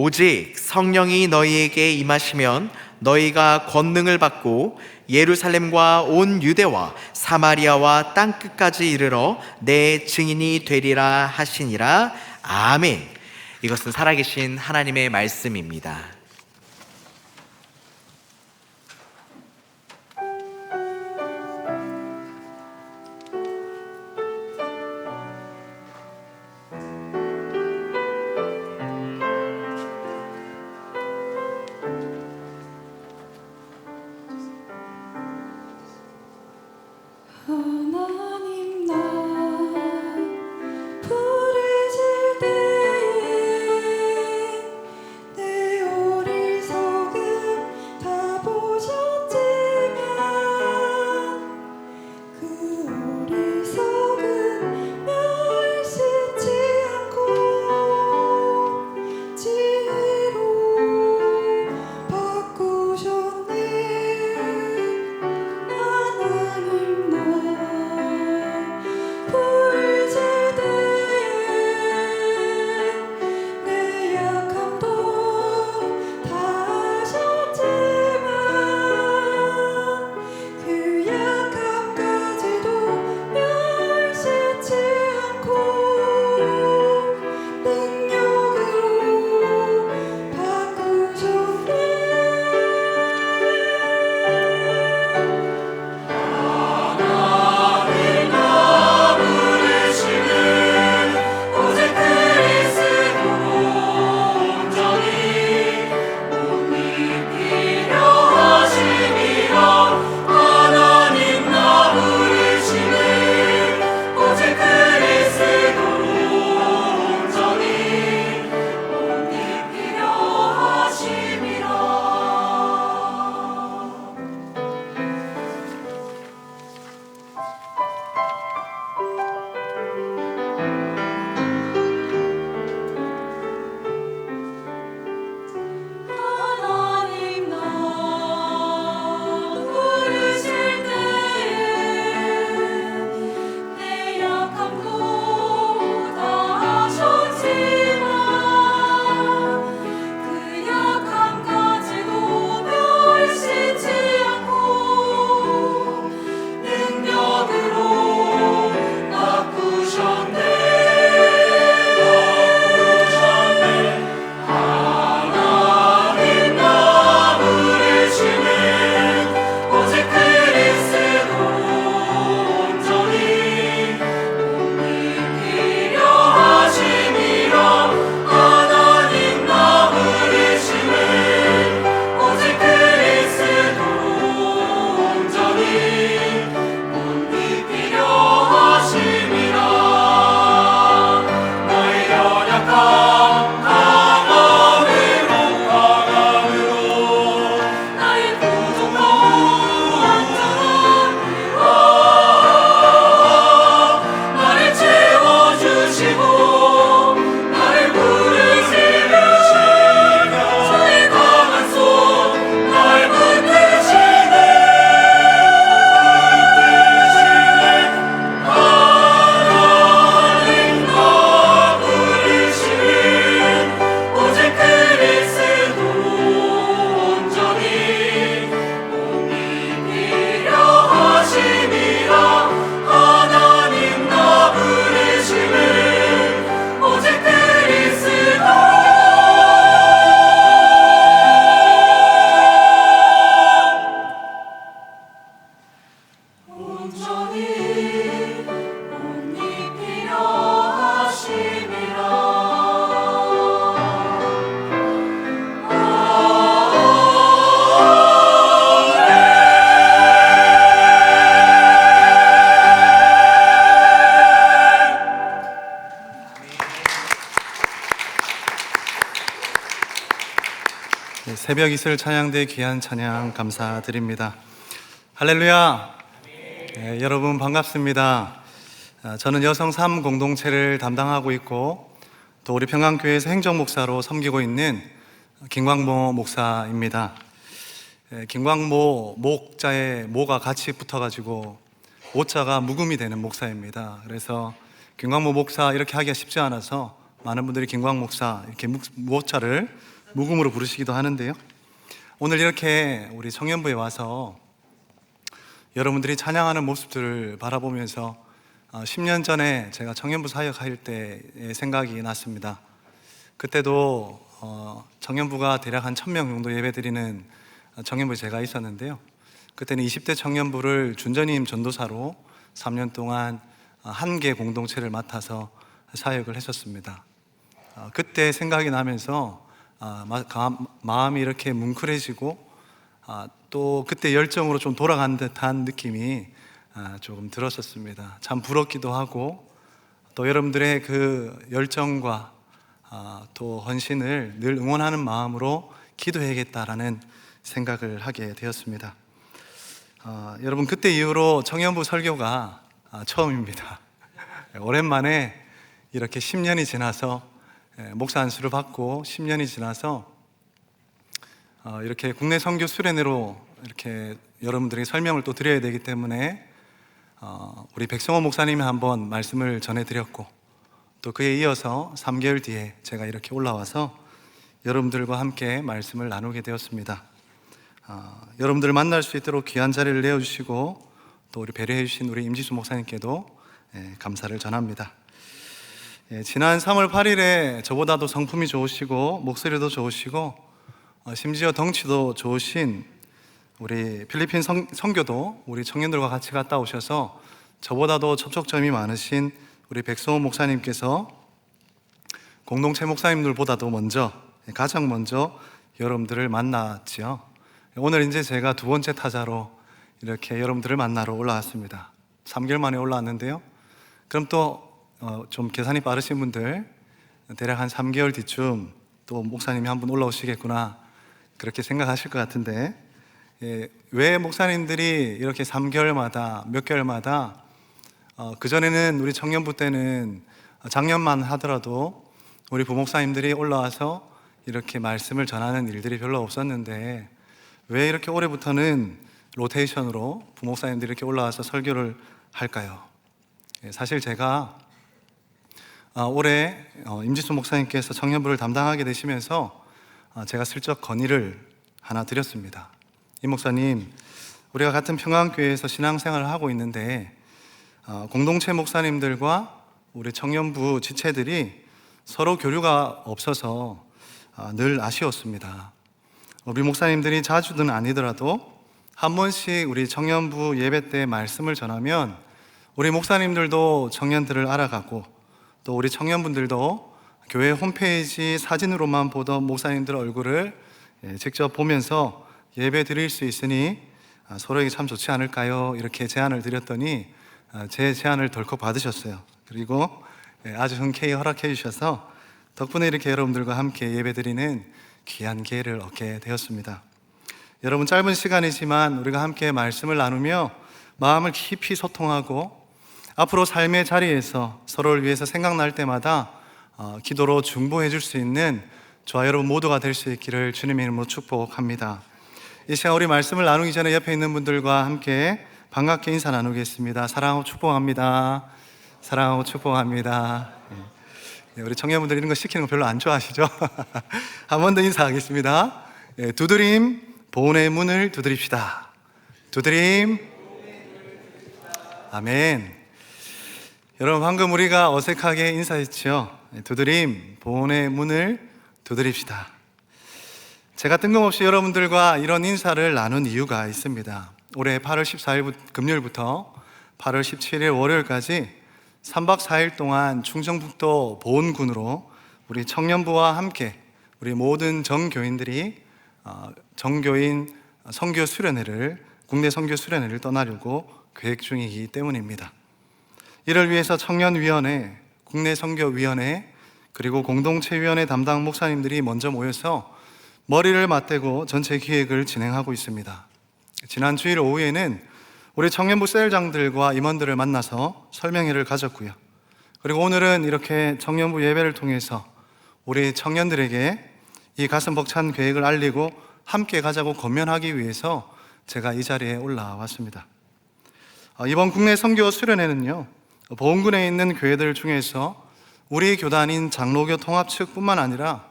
오직 성령이 너희에게 임하시면 너희가 권능을 받고 예루살렘과 온 유대와 사마리아와 땅끝까지 이르러 내 증인이 되리라 하시니라. 아멘. 이것은 살아계신 하나님의 말씀입니다. 하나님 나 부르실 때에 내 어리석음 다 보셨지만 그 어리석음 멸시치 않고 지혜로 바꾸셨네. 하나님 나 부르실 때에 내 약함도 다 아셨지만 그 약함까지도 멸시치 않고 능력으로 바꾸셨네. 오직 그리스도로 온전히 몸이 필요하심이라. 하나님 나 부르시네. 오직 그리스도로 온전히 몸이 필요하심이라. 하나님 나 부르실 때에 내 약함도 다 아셨지만 그 약함까지도 멸시치 않고 능력으로 바꾸셨네. 하나님 나 부르시네. 오직 그리스도로 온전히 몸이 필요하심이라. 하나님 나 부르시네. 오직 그리스도로 온전히 몸이 필요하심이라. 나의 연약함 강함으로 나의 부족함 완전함으로 나를 채워주시고 나를 부르시며 주의 강한 손 날 붙드시네. 하나님 나 부르시니 오직 그리스도로 온전히 몸이 필요하심이라. 하나님 나 부르시니 오직 그리스도로 온전히 몸이 필요하심이라. 새벽 이슬 찬양대 귀한 찬양 감사드립니다. 할렐루야. 여러분 반갑습니다. 저는 여성 3 공동체를 담당하고 있고 또 우리 평강교회에서 행정목사로 섬기고 있는 김광모 목사입니다. 김광모 목자에 모가 같이 붙어가지고 오자가 묵음이 되는 목사입니다. 그래서 김광모 목사 이렇게 하기가 쉽지 않아서 많은 분들이 김광 목사 이렇게 무호차를 묵음으로 부르시기도 하는데요. 오늘 이렇게 우리 청년부에 와서 여러분들이 찬양하는 모습들을 바라보면서 10년 전에 제가 청년부 사역할 때의 생각이 났습니다. 그때도 청년부가 대략 한 1000명 정도 예배드리는 청년부에 제가 있었는데요. 그때는 20대 청년부를 준전임 전도사로 3년 동안 한 개 공동체를 맡아서 사역을 했었습니다. 그때 생각이 나면서 마음이 이렇게 뭉클해지고 또 그때 열정으로 좀 돌아간 듯한 느낌이 조금 들었었습니다. 참 부럽기도 하고 또 여러분들의 그 열정과 또 헌신을 늘 응원하는 마음으로 기도해야겠다라는 생각을 하게 되었습니다. 여러분, 그때 이후로 청년부 설교가 처음입니다. 오랜만에 이렇게 10년이 지나서 목사 안수를 받고 10년이 지나서 이렇게 국내 선교 수련회로 이렇게 여러분들에게 설명을 또 드려야 되기 때문에 우리 백성호 목사님이 한번 말씀을 전해드렸고 또 그에 이어서 3개월 뒤에 제가 이렇게 올라와서 여러분들과 함께 말씀을 나누게 되었습니다. 여러분들을 만날 수 있도록 귀한 자리를 내어주시고 또 우리 배려해 주신 우리 임지수 목사님께도 감사를 전합니다. 지난 3월 8일에 저보다도 성품이 좋으시고 목소리도 좋으시고 심지어 덩치도 좋으신 우리 필리핀 선교도 우리 청년들과 같이 갔다 오셔서 저보다도 접촉점이 많으신 우리 백성호 목사님께서 공동체 목사님들보다도 가장 먼저 여러분들을 만났지요. 오늘 이제 제가 두 번째 타자로 이렇게 여러분들을 만나러 올라왔습니다. 3개월 만에 올라왔는데요. 그럼 또 좀 계산이 빠르신 분들 대략 한 3개월 뒤쯤 또 목사님이 한 분 올라오시겠구나 그렇게 생각하실 것 같은데, 왜 목사님들이 이렇게 3개월마다 몇 개월마다 그전에는 우리 청년부 때는 작년만 하더라도 우리 부목사님들이 올라와서 이렇게 말씀을 전하는 일들이 별로 없었는데 왜 이렇게 올해부터는 로테이션으로 부목사님들이 이렇게 올라와서 설교를 할까요? 사실 제가 올해 임지수 목사님께서 청년부를 담당하게 되시면서 제가 슬쩍 건의를 하나 드렸습니다. 이 목사님, 우리가 같은 평안교회에서 신앙생활을 하고 있는데 공동체 목사님들과 우리 청년부 지체들이 서로 교류가 없어서 늘 아쉬웠습니다. 우리 목사님들이 자주는 아니더라도 한 번씩 우리 청년부 예배 때 말씀을 전하면 우리 목사님들도 청년들을 알아가고 또 우리 청년분들도 교회 홈페이지 사진으로만 보던 목사님들 얼굴을 직접 보면서 예배 드릴 수 있으니 서로에게 참 좋지 않을까요? 이렇게 제안을 드렸더니 제 제안을 덜컥 받으셨어요. 그리고 아주 흔쾌히 허락해 주셔서 덕분에 이렇게 여러분들과 함께 예배 드리는 귀한 기회를 얻게 되었습니다. 여러분, 짧은 시간이지만 우리가 함께 말씀을 나누며 마음을 깊이 소통하고 앞으로 삶의 자리에서 서로를 위해서 생각날 때마다 기도로 중보해 줄 수 있는 저와 여러분 모두가 될 수 있기를 주님의 이름으로 축복합니다. 이 시간 우리 말씀을 나누기 전에 옆에 있는 분들과 함께 반갑게 인사 나누겠습니다. 사랑하고 축복합니다. 사랑하고 축복합니다. 우리 청년분들 이런 거 시키는 거 별로 안 좋아하시죠? 한 번 더 인사하겠습니다. 두드림 보온의 문을 두드립시다. 두드림. 아멘. 여러분, 방금 우리가 어색하게 인사했죠? 두드림 보온의 문을 두드립시다. 제가 뜬금없이 여러분들과 이런 인사를 나눈 이유가 있습니다. 올해 8월 14일 금요일부터 8월 17일 월요일까지 3박 4일 동안 충청북도 보온군으로 우리 청년부와 함께 우리 모든 정교인들이 정교인 선교 수련회를, 국내 선교 수련회를 떠나려고 계획 중이기 때문입니다. 이를 위해서 청년위원회, 국내 선교위원회, 그리고 공동체위원회 담당 목사님들이 먼저 모여서 머리를 맞대고 전체 기획을 진행하고 있습니다. 지난 주일 오후에는 우리 청년부 셀장들과 임원들을 만나서 설명회를 가졌고요. 그리고 오늘은 이렇게 청년부 예배를 통해서 우리 청년들에게 이 가슴 벅찬 계획을 알리고 함께 가자고 권면하기 위해서 제가 이 자리에 올라왔습니다. 이번 국내 선교 수련회는요, 보온군에 있는 교회들 중에서 우리 교단인 장로교 통합 측뿐만 아니라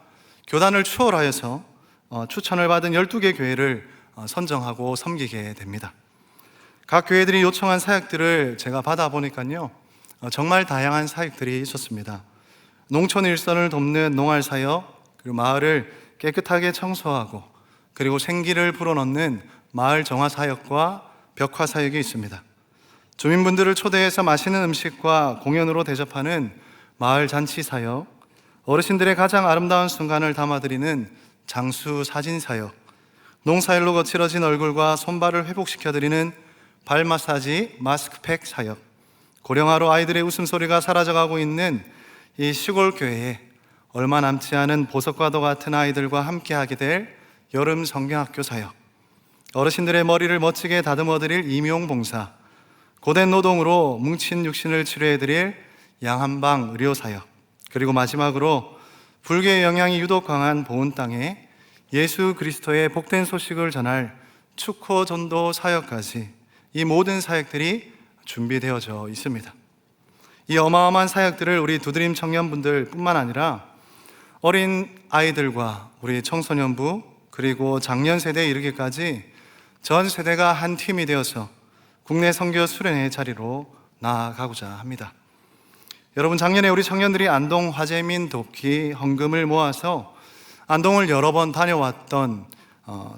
교단을 추월하여서 추천을 받은 12개 교회를 선정하고 섬기게 됩니다. 각 교회들이 요청한 사역들을 제가 받아보니까요, 정말 다양한 사역들이 있었습니다. 농촌 일선을 돕는 농활 사역, 그리고 마을을 깨끗하게 청소하고 그리고 생기를 불어넣는 마을 정화 사역과 벽화 사역이 있습니다. 주민분들을 초대해서 맛있는 음식과 공연으로 대접하는 마을 잔치 사역, 어르신들의 가장 아름다운 순간을 담아드리는 장수 사진 사역, 농사일로 거칠어진 얼굴과 손발을 회복시켜드리는 발 마사지 마스크팩 사역, 고령화로 아이들의 웃음소리가 사라져가고 있는 이 시골 교회에 얼마 남지 않은 보석과도 같은 아이들과 함께하게 될 여름 성경학교 사역, 어르신들의 머리를 멋지게 다듬어드릴 임용봉사, 고된 노동으로 뭉친 육신을 치료해드릴 양한방 의료사역, 그리고 마지막으로 불교의 영향이 유독 강한 보은 땅에 예수 그리스도의 복된 소식을 전할 축호 전도 사역까지 이 모든 사역들이 준비되어져 있습니다. 이 어마어마한 사역들을 우리 두드림 청년분들 뿐만 아니라 어린 아이들과 우리 청소년부 그리고 장년 세대에 이르기까지 전 세대가 한 팀이 되어서 국내 선교 수련회 자리로 나아가고자 합니다. 여러분, 작년에 우리 청년들이 안동 화재민 돕기 헌금을 모아서 안동을 여러 번 다녀왔던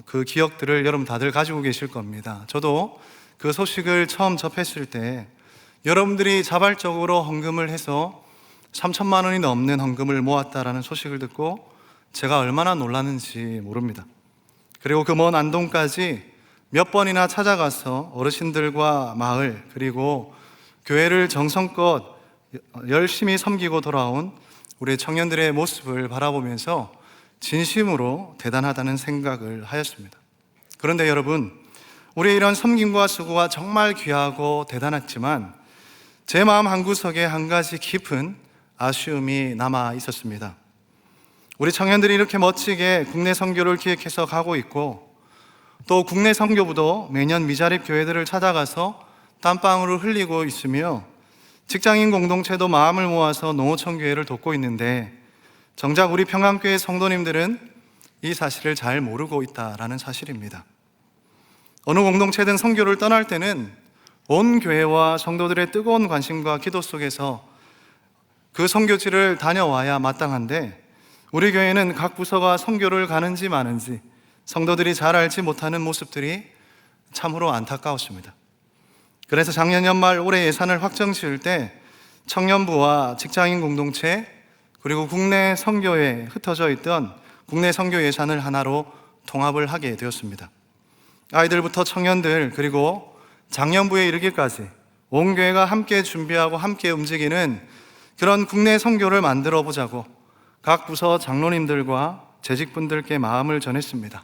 그 기억들을 여러분 다들 가지고 계실 겁니다. 저도 그 소식을 처음 접했을 때 여러분들이 자발적으로 헌금을 해서 3천만 원이 넘는 헌금을 모았다라는 소식을 듣고 제가 얼마나 놀랐는지 모릅니다. 그리고 그 먼 안동까지 몇 번이나 찾아가서 어르신들과 마을 그리고 교회를 정성껏 열심히 섬기고 돌아온 우리 청년들의 모습을 바라보면서 진심으로 대단하다는 생각을 하였습니다. 그런데 여러분, 우리의 이런 섬김과 수고가 정말 귀하고 대단했지만 제 마음 한구석에 한 가지 깊은 아쉬움이 남아 있었습니다. 우리 청년들이 이렇게 멋지게 국내 선교를 기획해서 가고 있고, 또 국내 선교부도 매년 미자립 교회들을 찾아가서 땀방울을 흘리고 있으며 직장인 공동체도 마음을 모아서 농어촌 교회를 돕고 있는데, 정작 우리 평안교회 성도님들은 이 사실을 잘 모르고 있다라는 사실입니다. 어느 공동체든 선교를 떠날 때는 온 교회와 성도들의 뜨거운 관심과 기도 속에서 그 선교지를 다녀와야 마땅한데, 우리 교회는 각 부서가 선교를 가는지 마는지 성도들이 잘 알지 못하는 모습들이 참으로 안타까웠습니다. 그래서 작년 연말 올해 예산을 확정 지을 때 청년부와 직장인 공동체 그리고 국내 선교에 흩어져 있던 국내 선교 예산을 하나로 통합을 하게 되었습니다. 아이들부터 청년들 그리고 장년부에 이르기까지 온 교회가 함께 준비하고 함께 움직이는 그런 국내 선교를 만들어 보자고 각 부서 장로님들과 재직분들께 마음을 전했습니다.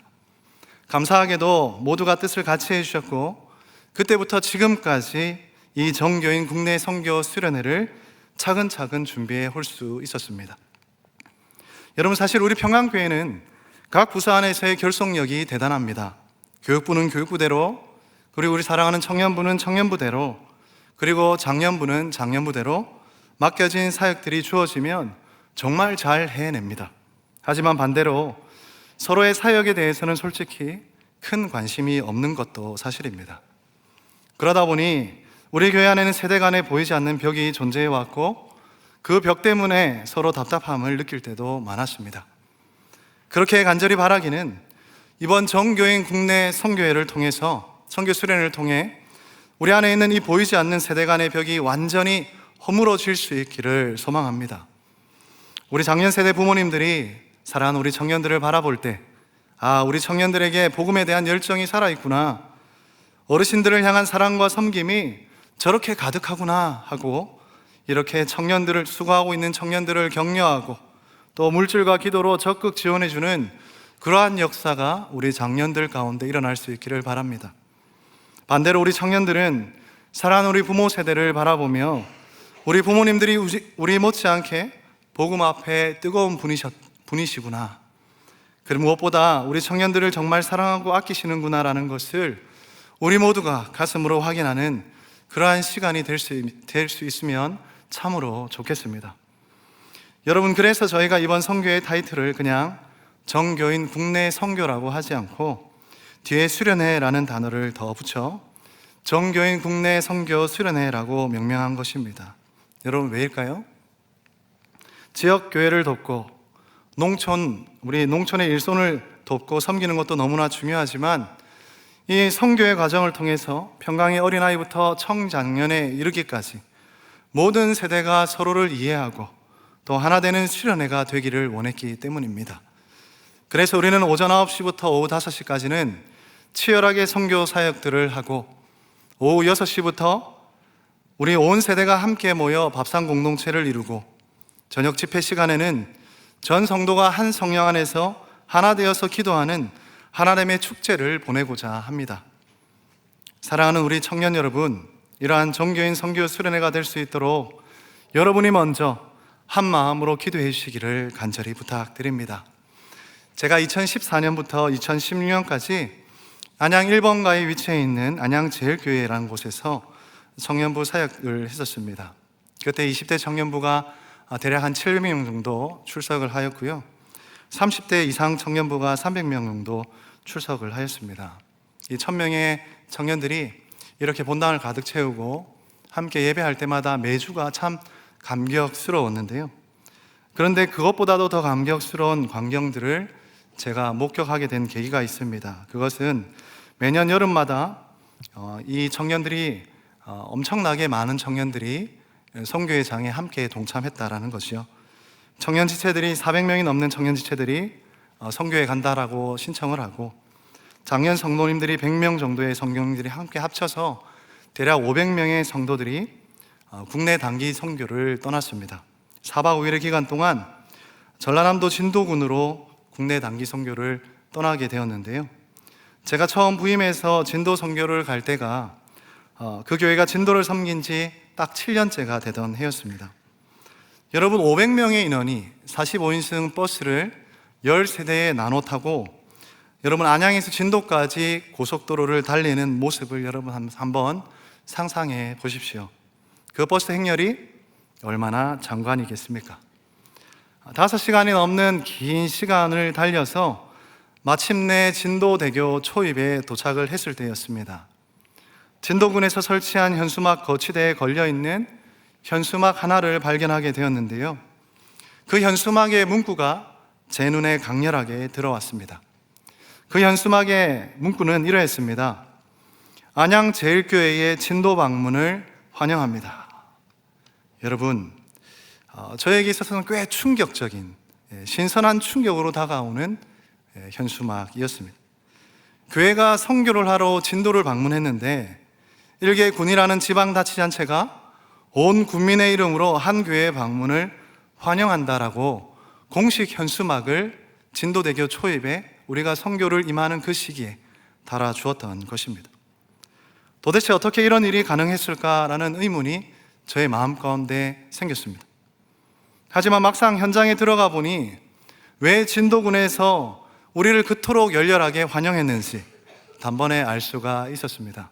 감사하게도 모두가 뜻을 같이 해주셨고, 그때부터 지금까지 이 정교인 국내 선교 수련회를 차근차근 준비해 올 수 있었습니다. 여러분, 사실 우리 평안교회는 각 부서 안에서의 결속력이 대단합니다. 교육부는 교육부대로, 그리고 우리 사랑하는 청년부는 청년부대로, 그리고 장년부는 장년부대로 맡겨진 사역들이 주어지면 정말 잘 해냅니다. 하지만 반대로 서로의 사역에 대해서는 솔직히 큰 관심이 없는 것도 사실입니다. 그러다 보니 우리 교회 안에는 세대 간에 보이지 않는 벽이 존재해 왔고, 그 벽 때문에 서로 답답함을 느낄 때도 많았습니다. 그렇게 간절히 바라기는 이번 정교인 국내 선교회를 통해서, 선교 수련을 통해 우리 안에 있는 이 보이지 않는 세대 간의 벽이 완전히 허물어질 수 있기를 소망합니다. 우리 작년 세대 부모님들이 사랑하는 우리 청년들을 바라볼 때, 우리 청년들에게 복음에 대한 열정이 살아있구나, 어르신들을 향한 사랑과 섬김이 저렇게 가득하구나 하고, 이렇게 청년들을, 수고하고 있는 청년들을 격려하고 또 물질과 기도로 적극 지원해주는 그러한 역사가 우리 장년들 가운데 일어날 수 있기를 바랍니다. 반대로 우리 청년들은 사랑하는 우리 부모 세대를 바라보며, 우리 부모님들이 우리 못지않게 복음 앞에 뜨거운 분이시구나, 그리고 무엇보다 우리 청년들을 정말 사랑하고 아끼시는구나 라는 것을 우리 모두가 가슴으로 확인하는 그러한 시간이 될 수 있으면 참으로 좋겠습니다. 여러분, 그래서 저희가 이번 선교의 타이틀을 그냥 정교인 국내 선교라고 하지 않고 뒤에 수련회라는 단어를 더 붙여 정교인 국내 선교 수련회라고 명명한 것입니다. 여러분, 왜일까요? 지역 교회를 돕고 우리 농촌의 일손을 돕고 섬기는 것도 너무나 중요하지만 이 선교의 과정을 통해서 평강의 어린아이부터 청장년에 이르기까지 모든 세대가 서로를 이해하고 또 하나 되는 수련회가 되기를 원했기 때문입니다. 그래서 우리는 오전 9시부터 오후 5시까지는 치열하게 선교 사역들을 하고 오후 6시부터 우리 온 세대가 함께 모여 밥상 공동체를 이루고 저녁 집회 시간에는 전 성도가 한 성령 안에서 하나 되어서 기도하는 하나님의 축제를 보내고자 합니다. 사랑하는 우리 청년 여러분, 이러한 정교인 선교 수련회가 될 수 있도록 여러분이 먼저 한 마음으로 기도해 주시기를 간절히 부탁드립니다. 제가 2014년부터 2016년까지 안양 1번가에 위치해 있는 안양제일교회라는 곳에서 청년부 사역을 했었습니다. 그때 20대 청년부가 대략 한 700명 정도 출석을 하였고요, 30대 이상 청년부가 300명 정도 출석을 하였습니다. 이 1000명의 청년들이 이렇게 본당을 가득 채우고 함께 예배할 때마다 매주가 참 감격스러웠는데요, 그런데 그것보다도 더 감격스러운 광경들을 제가 목격하게 된 계기가 있습니다. 그것은 매년 여름마다 이 청년들이 엄청나게 많은 청년들이 선교회 장에 함께 동참했다라는 것이요, 청년 지체들이 400명이 넘는 청년 지체들이 선교회 간다라고 신청을 하고 작년 성도님들이 100명 정도의 성도님들이 함께 합쳐서 대략 500명의 성도들이 국내 단기 선교를 떠났습니다. 4박 5일의 기간 동안 전라남도 진도군으로 국내 단기 선교를 떠나게 되었는데요, 제가 처음 부임해서 진도 선교를 갈 때가 그 교회가 진도를 섬긴 지 딱 7년째가 되던 해였습니다. 여러분, 500명의 인원이 45인승 버스를 10세대에 나눠 타고 여러분 안양에서 진도까지 고속도로를 달리는 모습을 여러분 한번 상상해 보십시오. 그 버스 행렬이 얼마나 장관이겠습니까? 5시간이 넘는 긴 시간을 달려서 마침내 진도대교 초입에 도착을 했을 때였습니다. 진도군에서 설치한 현수막 거치대에 걸려있는 현수막 하나를 발견하게 되었는데요, 그 현수막의 문구가 제 눈에 강렬하게 들어왔습니다. 그 현수막의 문구는 이러했습니다. 안양제일교회의 진도 방문을 환영합니다. 여러분, 저에게 있어서는 꽤 충격적인, 신선한 충격으로 다가오는 현수막이었습니다. 교회가 선교를 하러 진도를 방문했는데 일개군이라는 지방자치단체가 온 국민의 이름으로 한 교회의 방문을 환영한다라고 공식 현수막을 진도대교 초입에 우리가 선교를 임하는 그 시기에 달아주었던 것입니다. 도대체 어떻게 이런 일이 가능했을까라는 의문이 저의 마음 가운데 생겼습니다. 하지만 막상 현장에 들어가 보니 왜 진도군에서 우리를 그토록 열렬하게 환영했는지 단번에 알 수가 있었습니다.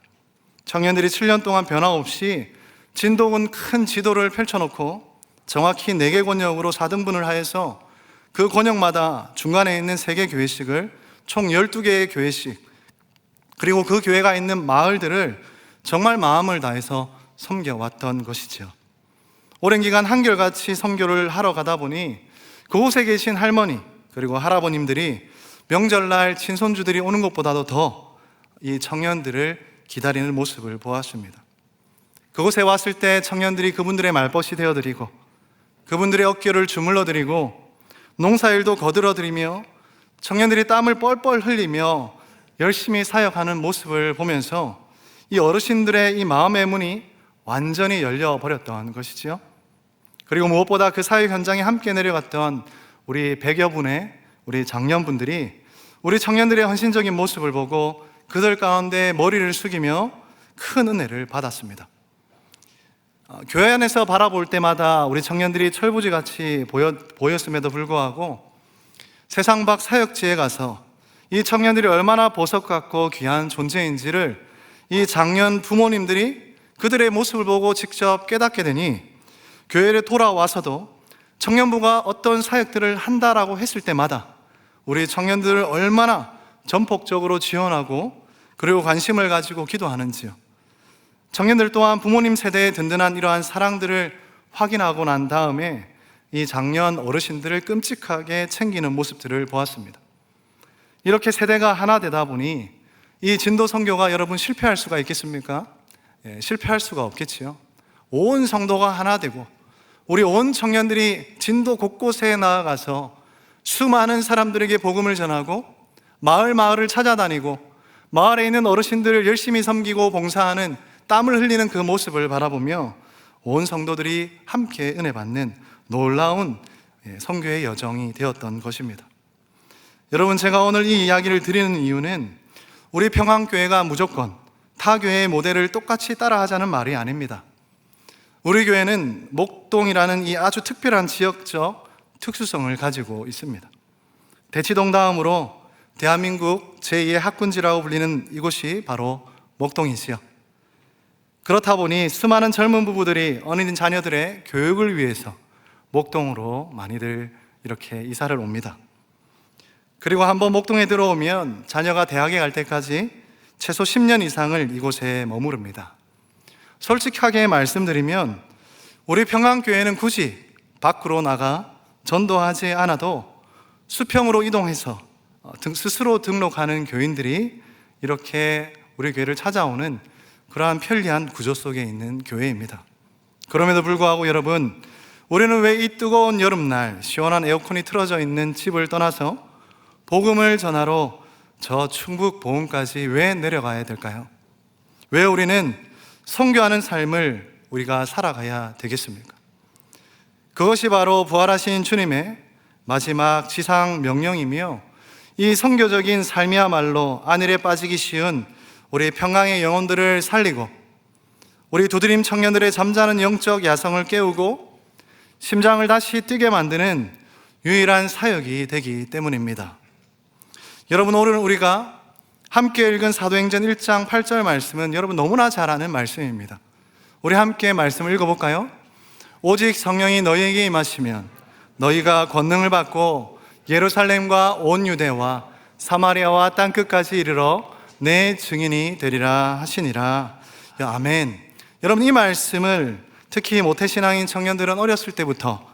청년들이 7년 동안 변함없이 진도군 큰 지도를 펼쳐놓고 정확히 4개 권역으로 4등분을 하여서 그 권역마다 중간에 있는 3개 교회씩을 총 12개의 교회씩, 그리고 그 교회가 있는 마을들을 정말 마음을 다해서 섬겨왔던 것이죠. 오랜 기간 한결같이 선교를 하러 가다 보니 그곳에 계신 할머니 그리고 할아버님들이 명절날 친손주들이 오는 것보다도 더 이 청년들을 기다리는 모습을 보았습니다. 그곳에 왔을 때 청년들이 그분들의 말벗이 되어드리고 그분들의 어깨를 주물러드리고 농사일도 거들어드리며 청년들이 땀을 뻘뻘 흘리며 열심히 사역하는 모습을 보면서 이 어르신들의 이 마음의 문이 완전히 열려버렸던 것이지요. 그리고 무엇보다 그 사역 현장에 함께 내려갔던 우리 100여 분의 우리 장년분들이 우리 청년들의 헌신적인 모습을 보고 그들 가운데 머리를 숙이며 큰 은혜를 받았습니다. 교회 안에서 바라볼 때마다 우리 청년들이 철부지같이 보였음에도 불구하고 세상 밖 사역지에 가서 이 청년들이 얼마나 보석 같고 귀한 존재인지를 이 장년 부모님들이 그들의 모습을 보고 직접 깨닫게 되니 교회에 돌아와서도 청년부가 어떤 사역들을 한다라고 했을 때마다 우리 청년들을 얼마나 전폭적으로 지원하고 그리고 관심을 가지고 기도하는지요. 청년들 또한 부모님 세대의 든든한 이러한 사랑들을 확인하고 난 다음에 이 장년 어르신들을 끔찍하게 챙기는 모습들을 보았습니다. 이렇게 세대가 하나 되다 보니 이 진도 선교가 여러분 실패할 수가 있겠습니까? 실패할 수가 없겠지요. 온 성도가 하나 되고 우리 온 청년들이 진도 곳곳에 나아가서 수많은 사람들에게 복음을 전하고 마을을 찾아다니고 마을에 있는 어르신들을 열심히 섬기고 봉사하는 땀을 흘리는 그 모습을 바라보며 온 성도들이 함께 은혜 받는 놀라운 선교의 여정이 되었던 것입니다. 여러분, 제가 오늘 이 이야기를 드리는 이유는 우리 평안교회가 무조건 타 교회의 모델을 똑같이 따라하자는 말이 아닙니다. 우리 교회는 목동이라는 이 아주 특별한 지역적 특수성을 가지고 있습니다. 대치동 다음으로 대한민국 제2의 학군지라고 불리는 이곳이 바로 목동이지요. 그렇다 보니 수많은 젊은 부부들이 어린 자녀들의 교육을 위해서 목동으로 많이들 이렇게 이사를 옵니다. 그리고 한번 목동에 들어오면 자녀가 대학에 갈 때까지 최소 10년 이상을 이곳에 머무릅니다. 솔직하게 말씀드리면 우리 평안교회는 굳이 밖으로 나가 전도하지 않아도 수평으로 이동해서 스스로 등록하는 교인들이 이렇게 우리 교회를 찾아오는 그러한 편리한 구조 속에 있는 교회입니다. 그럼에도 불구하고 여러분, 우리는 왜 이 뜨거운 여름날 시원한 에어컨이 틀어져 있는 집을 떠나서 복음을 전하러 저 충북 보은까지 왜 내려가야 될까요? 왜 우리는 선교하는 삶을 우리가 살아가야 되겠습니까? 그것이 바로 부활하신 주님의 마지막 지상 명령이며 이 선교적인 삶이야말로 안일에 빠지기 쉬운 우리 평강의 영혼들을 살리고 우리 두드림 청년들의 잠자는 영적 야성을 깨우고 심장을 다시 뛰게 만드는 유일한 사역이 되기 때문입니다. 여러분, 오늘 우리가 함께 읽은 사도행전 1장 8절 말씀은 여러분 너무나 잘 아는 말씀입니다. 우리 함께 말씀을 읽어볼까요? 오직 성령이 너희에게 임하시면 너희가 권능을 받고 예루살렘과 온 유대와 사마리아와 땅끝까지 이르러 내 증인이 되리라 하시니라. 아멘. 여러분, 이 말씀을 특히 모태신앙인 청년들은 어렸을 때부터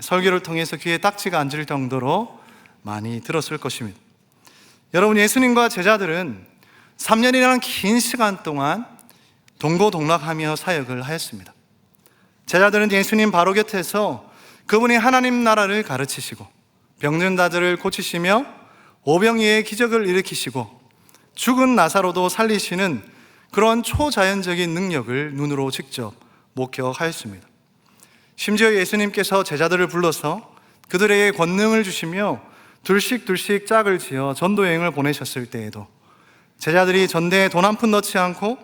설교를 통해서 귀에 딱지가 앉을 정도로 많이 들었을 것입니다. 여러분, 예수님과 제자들은 3년이라는 긴 시간 동안 동고동락하며 사역을 하였습니다. 제자들은 예수님 바로 곁에서 그분이 하나님 나라를 가르치시고 병든 자들을 고치시며 오병이의 기적을 일으키시고 죽은 나사로도 살리시는 그런 초자연적인 능력을 눈으로 직접 목격하였습니다. 심지어 예수님께서 제자들을 불러서 그들에게 권능을 주시며 둘씩 짝을 지어 전도여행을 보내셨을 때에도 제자들이 전대에 돈 한 푼 넣지 않고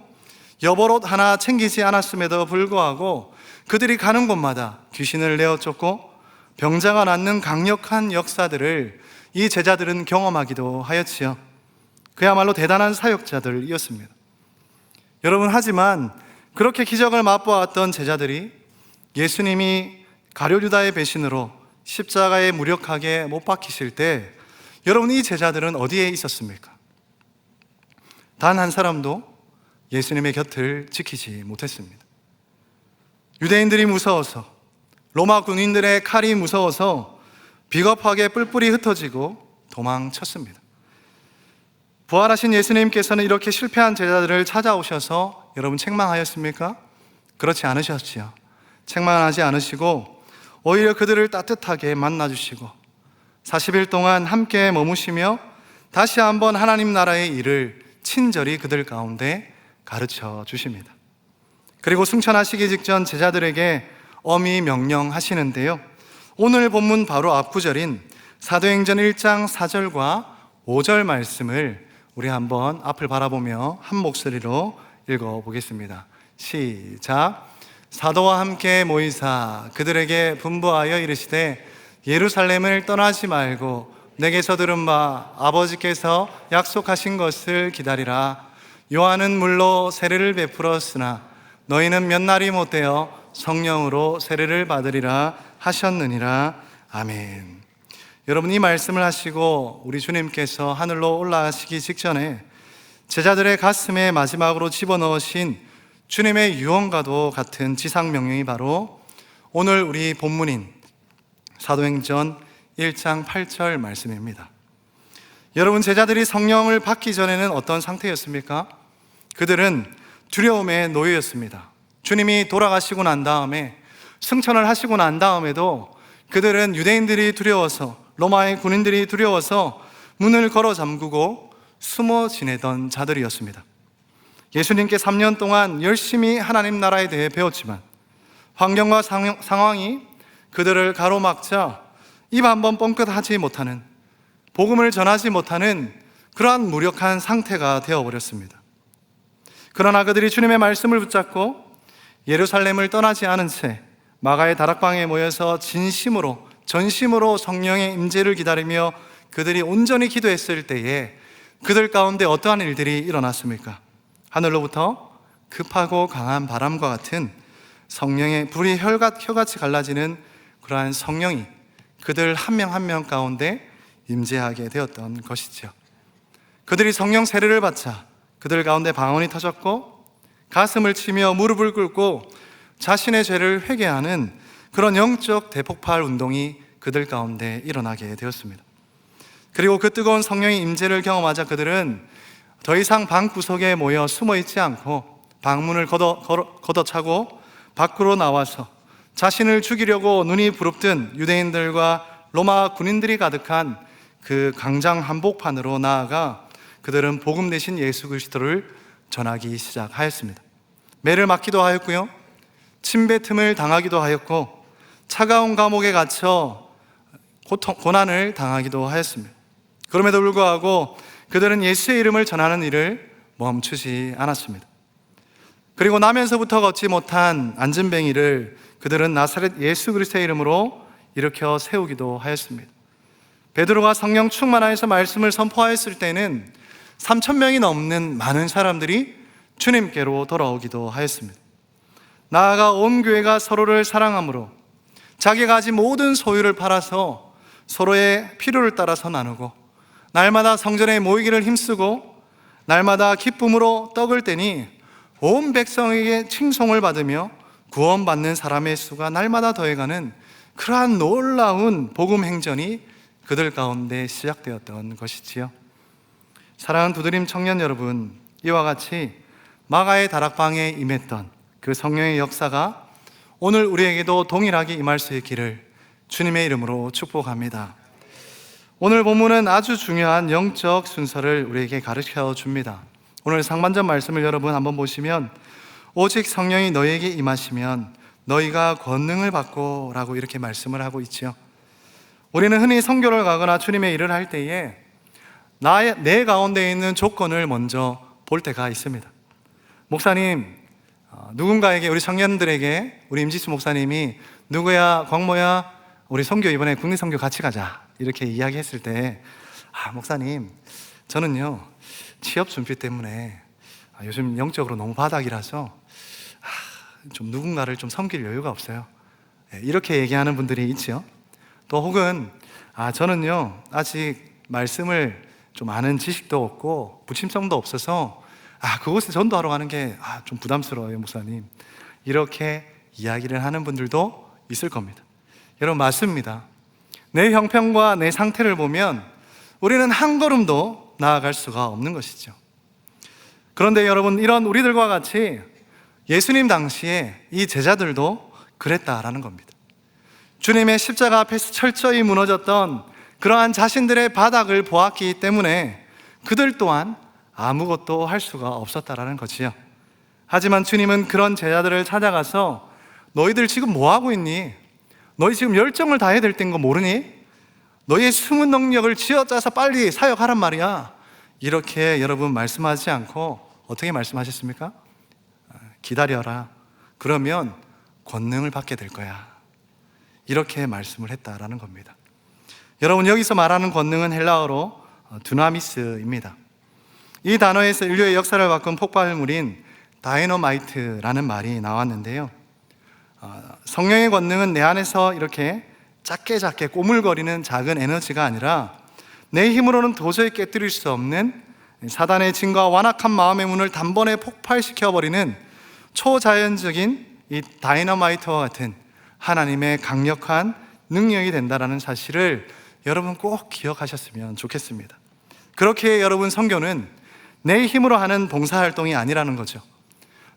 여벌옷 하나 챙기지 않았음에도 불구하고 그들이 가는 곳마다 귀신을 내어 쫓고 병자가 낫는 강력한 역사들을 이 제자들은 경험하기도 하였지요. 그야말로 대단한 사역자들이었습니다. 여러분, 하지만 그렇게 기적을 맛보았던 제자들이 예수님이 가룟유다의 배신으로 십자가에 무력하게 못 박히실 때 여러분, 이 제자들은 어디에 있었습니까? 단 한 사람도 예수님의 곁을 지키지 못했습니다. 유대인들이 무서워서, 로마 군인들의 칼이 무서워서 비겁하게 뿔뿔이 흩어지고 도망쳤습니다. 부활하신 예수님께서는 이렇게 실패한 제자들을 찾아오셔서 여러분 책망하였습니까? 그렇지 않으셨지요. 책망하지 않으시고 오히려 그들을 따뜻하게 만나주시고 40일 동안 함께 머무시며 다시 한번 하나님 나라의 일을 친절히 그들 가운데 가르쳐 주십니다. 그리고 승천하시기 직전 제자들에게 엄히 명령하시는데요, 오늘 본문 바로 앞구절인 사도행전 1장 4절과 5절 말씀을 우리 한번 앞을 바라보며 한 목소리로 읽어보겠습니다. 시작. 사도와 함께 모이사 그들에게 분부하여 이르시되 예루살렘을 떠나지 말고 내게서 들은 바 아버지께서 약속하신 것을 기다리라. 요한은 물로 세례를 베풀었으나 너희는 몇 날이 못되어 성령으로 세례를 받으리라 하셨느니라. 아멘. 여러분, 이 말씀을 하시고 우리 주님께서 하늘로 올라가시기 직전에 제자들의 가슴에 마지막으로 집어넣으신 주님의 유언과도 같은 지상명령이 바로 오늘 우리 본문인 사도행전 1장 8절 말씀입니다. 여러분, 제자들이 성령을 받기 전에는 어떤 상태였습니까? 그들은 두려움의 노예였습니다. 주님이 돌아가시고 난 다음에, 승천을 하시고 난 다음에도 그들은 유대인들이 두려워서, 로마의 군인들이 두려워서 문을 걸어 잠그고 숨어 지내던 자들이었습니다. 예수님께 3년 동안 열심히 하나님 나라에 대해 배웠지만 환경과 상황이 그들을 가로막자 입 한번 뻥끗하지 못하는, 복음을 전하지 못하는 그러한 무력한 상태가 되어버렸습니다. 그러나 그들이 주님의 말씀을 붙잡고 예루살렘을 떠나지 않은 채 마가의 다락방에 모여서 진심으로, 전심으로 성령의 임재를 기다리며 그들이 온전히 기도했을 때에 그들 가운데 어떠한 일들이 일어났습니까? 하늘로부터 급하고 강한 바람과 같은 성령의 불이 혀같이 갈라지는 그러한 성령이 그들 한 명 한 명 가운데 임재하게 되었던 것이죠. 그들이 성령 세례를 받자 그들 가운데 방언이 터졌고 가슴을 치며 무릎을 꿇고 자신의 죄를 회개하는 그런 영적 대폭발 운동이 그들 가운데 일어나게 되었습니다. 그리고 그 뜨거운 성령의 임재를 경험하자 그들은 더 이상 방 구석에 모여 숨어 있지 않고 방문을 걷어차고 밖으로 나와서 자신을 죽이려고 눈이 부릅뜬 유대인들과 로마 군인들이 가득한 그 광장 한복판으로 나아가 그들은 복음 대신 예수 그리스도를 전하기 시작하였습니다. 매를 맞기도 하였고요, 침뱉음을 당하기도 하였고, 차가운 감옥에 갇혀 고난을 당하기도 하였습니다. 그럼에도 불구하고 그들은 예수의 이름을 전하는 일을 멈추지 않았습니다. 그리고 나면서부터 걷지 못한 안진뱅이를 그들은 나사렛 예수 그리스도의 이름으로 일으켜 세우기도 하였습니다. 베드로가 성령 충만하여서 말씀을 선포하였을 때는 3,000명이 넘는 많은 사람들이 주님께로 돌아오기도 하였습니다. 나아가 온 교회가 서로를 사랑함으로 자기가 가진 모든 소유를 팔아서 서로의 필요를 따라서 나누고 날마다 성전에 모이기를 힘쓰고 날마다 기쁨으로 떡을 떼니 온 백성에게 칭송을 받으며 구원받는 사람의 수가 날마다 더해가는 그러한 놀라운 복음 행전이 그들 가운데 시작되었던 것이지요. 사랑하는 두드림 청년 여러분, 이와 같이 마가의 다락방에 임했던 그 성령의 역사가 오늘 우리에게도 동일하게 임할 수 있기를 주님의 이름으로 축복합니다. 오늘 본문은 아주 중요한 영적 순서를 우리에게 가르쳐 줍니다. 오늘 상반절 말씀을 여러분 한번 보시면 오직 성령이 너희에게 임하시면 너희가 권능을 받고 라고 이렇게 말씀을 하고 있죠. 우리는 흔히 선교를 가거나 주님의 일을 할 때에 내 가운데 있는 조건을 먼저 볼 때가 있습니다. 목사님, 누군가에게, 우리 청년들에게 우리 임지수 목사님이 누구야, 광모야, 우리 선교 이번에 국내 선교 같이 가자 이렇게 이야기했을 때, 목사님, 저는요 취업 준비 때문에 요즘 영적으로 너무 바닥이라서 좀 누군가를 좀 섬길 여유가 없어요, 이렇게 얘기하는 분들이 있죠. 또 혹은 저는요 아직 말씀을 좀 아는 지식도 없고 부침성도 없어서 그곳에 전도하러 가는 게 좀 부담스러워요, 목사님, 이렇게 이야기를 하는 분들도 있을 겁니다. 여러분, 맞습니다. 내 형편과 내 상태를 보면 우리는 한 걸음도 나아갈 수가 없는 것이죠. 그런데 여러분, 이런 우리들과 같이 예수님 당시에 이 제자들도 그랬다라는 겁니다. 주님의 십자가 앞에서 철저히 무너졌던 그러한 자신들의 바닥을 보았기 때문에 그들 또한 아무것도 할 수가 없었다라는 거지요. 하지만 주님은 그런 제자들을 찾아가서 너희들 지금 뭐 하고 있니? 너희 지금 열정을 다해야 될 때인 거 모르니? 너희의 숨은 능력을 쥐어짜서 빨리 사역하란 말이야. 이렇게 여러분 말씀하지 않고 어떻게 말씀하셨습니까? 기다려라. 그러면 권능을 받게 될 거야. 이렇게 말씀을 했다라는 겁니다. 여러분, 여기서 말하는 권능은 헬라어로 두나미스입니다. 이 단어에서 인류의 역사를 바꾼 폭발물인 다이너마이트라는 말이 나왔는데요, 성령의 권능은 내 안에서 이렇게 작게 꼬물거리는 작은 에너지가 아니라 내 힘으로는 도저히 깨뜨릴 수 없는 사단의 진과 완악한 마음의 문을 단번에 폭발시켜버리는 초자연적인 이 다이너마이트와 같은 하나님의 강력한 능력이 된다는 사실을 여러분 꼭 기억하셨으면 좋겠습니다. 그렇게 여러분, 선교는 내 힘으로 하는 봉사활동이 아니라는 거죠.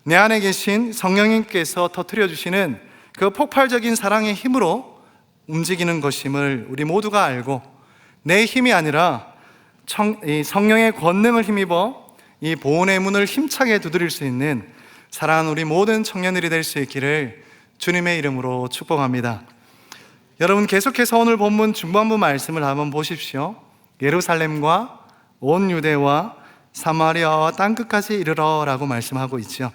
내 안에 계신 성령님께서 터뜨려 주시는 그 폭발적인 사랑의 힘으로 움직이는 것임을 우리 모두가 알고, 내 힘이 아니라 이 성령의 권능을 힘입어 이 보온의 문을 힘차게 두드릴 수 있는 사랑하는 우리 모든 청년들이 될 수 있기를 주님의 이름으로 축복합니다. 여러분, 계속해서 오늘 본문 중반부 말씀을 한번 보십시오. 예루살렘과 온 유대와 사마리아와 땅끝까지 이르러 라고 말씀하고 있죠.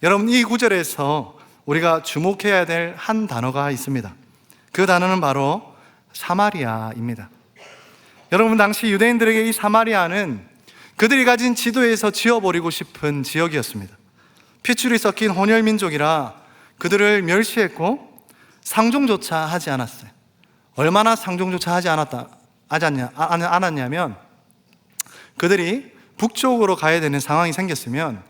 여러분, 이 구절에서 우리가 주목해야 될 한 단어가 있습니다. 그 단어는 바로 사마리아입니다. 여러분, 당시 유대인들에게 이 사마리아는 그들이 가진 지도에서 지워버리고 싶은 지역이었습니다. 핏줄이 섞인 혼혈민족이라 그들을 멸시했고 상종조차 하지 않았어요. 얼마나 상종조차 하지 않았냐면, 그들이 북쪽으로 가야 되는 상황이 생겼으면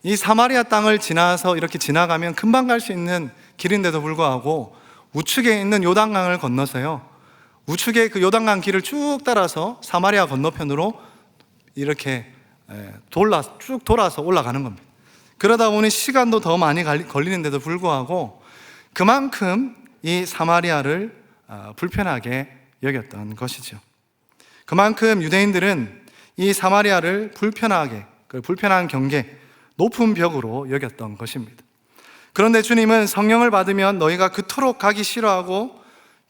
이 사마리아 땅을 지나서 이렇게 지나가면 금방 갈 수 있는 길인데도 불구하고 우측에 있는 요단강을 건너서요, 우측에 그 요단강 길을 쭉 따라서 사마리아 건너편으로 이렇게 쭉 돌아서 올라가는 겁니다. 그러다 보니 시간도 더 많이 걸리는데도 불구하고 그만큼 이 사마리아를 불편하게 여겼던 것이죠. 그만큼 유대인들은 이 사마리아를 불편한 경계, 높은 벽으로 여겼던 것입니다. 그런데 주님은 성령을 받으면 너희가 그토록 가기 싫어하고